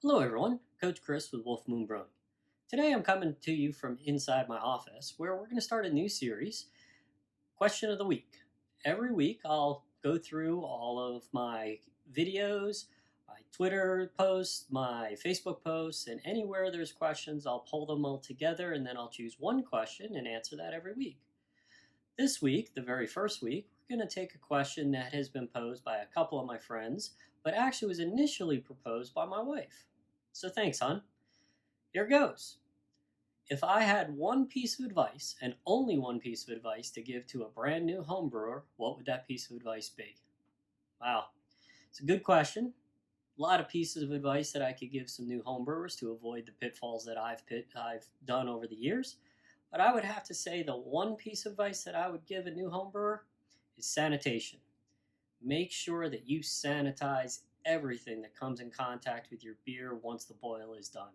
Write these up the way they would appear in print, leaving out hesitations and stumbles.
Hello everyone, Coach Chris with WolfMoon Brewing. Today I'm coming to you from inside my office where we're going to start a new series, Question of the Week. Every week I'll go through all of my videos, my Twitter posts, my Facebook posts, and anywhere there's questions I'll pull them all together and then I'll choose one question and answer that every week. This week, the very first week, we're going to take a question that has been posed by a couple of my friends, but actually was initially proposed by my wife. So thanks, hon. Here goes. If I had one piece of advice, and only one piece of advice, to give to a brand new home brewer, what would that piece of advice be? Wow, it's a good question. A lot of pieces of advice that I could give some new home brewers to avoid the pitfalls that I've done over the years. But I would have to say the one piece of advice that I would give a new home brewer is sanitation. Make sure that you sanitize everything that comes in contact with your beer once the boil is done.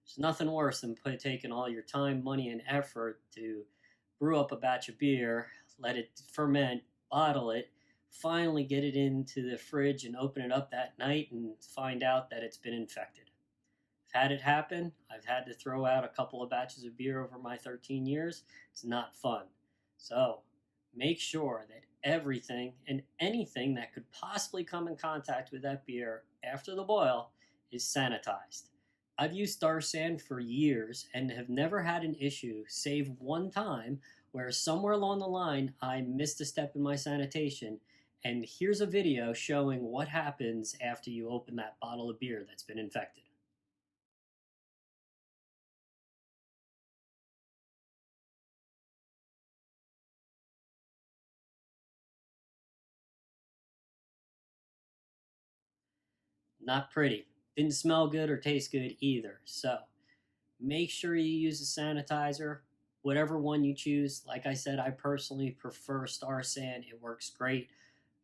There's nothing worse than taking all your time, money, and effort to brew up a batch of beer, let it ferment, bottle it, finally get it into the fridge and open it up that night and find out that it's been infected. I've had it happen. I've had to throw out a couple of batches of beer over my 13 years. It's not fun. So make sure that everything and anything that could possibly come in contact with that beer after the boil is sanitized. I've used Star San for years and have never had an issue, save one time where somewhere along the line I missed a step in my sanitation. And here's a video showing what happens after you open that bottle of beer that's been infected. Not pretty. Didn't smell good or taste good either. So make sure you use a sanitizer, whatever one you choose. Like I said, I personally prefer Star San. It works great.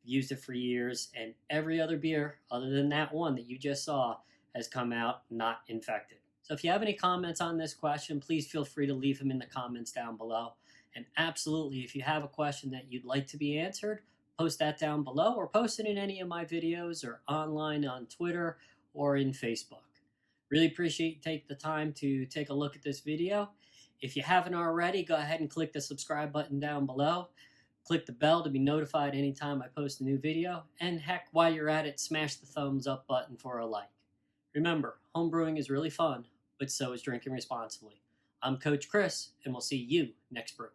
I've used it for years, and every other beer, other than that one that you just saw, has come out not infected. So if you have any comments on this question, please feel free to leave them in the comments down below. And absolutely, if you have a question that you'd like to be answered, post that down below or post it in any of my videos or online on Twitter or in Facebook. Really appreciate you take the time to take a look at this video. If you haven't already, go ahead and click the subscribe button down below. Click the bell to be notified anytime I post a new video. And heck, while you're at it, smash the thumbs up button for a like. Remember, home brewing is really fun, but so is drinking responsibly. I'm Coach Chris, and we'll see you next brew.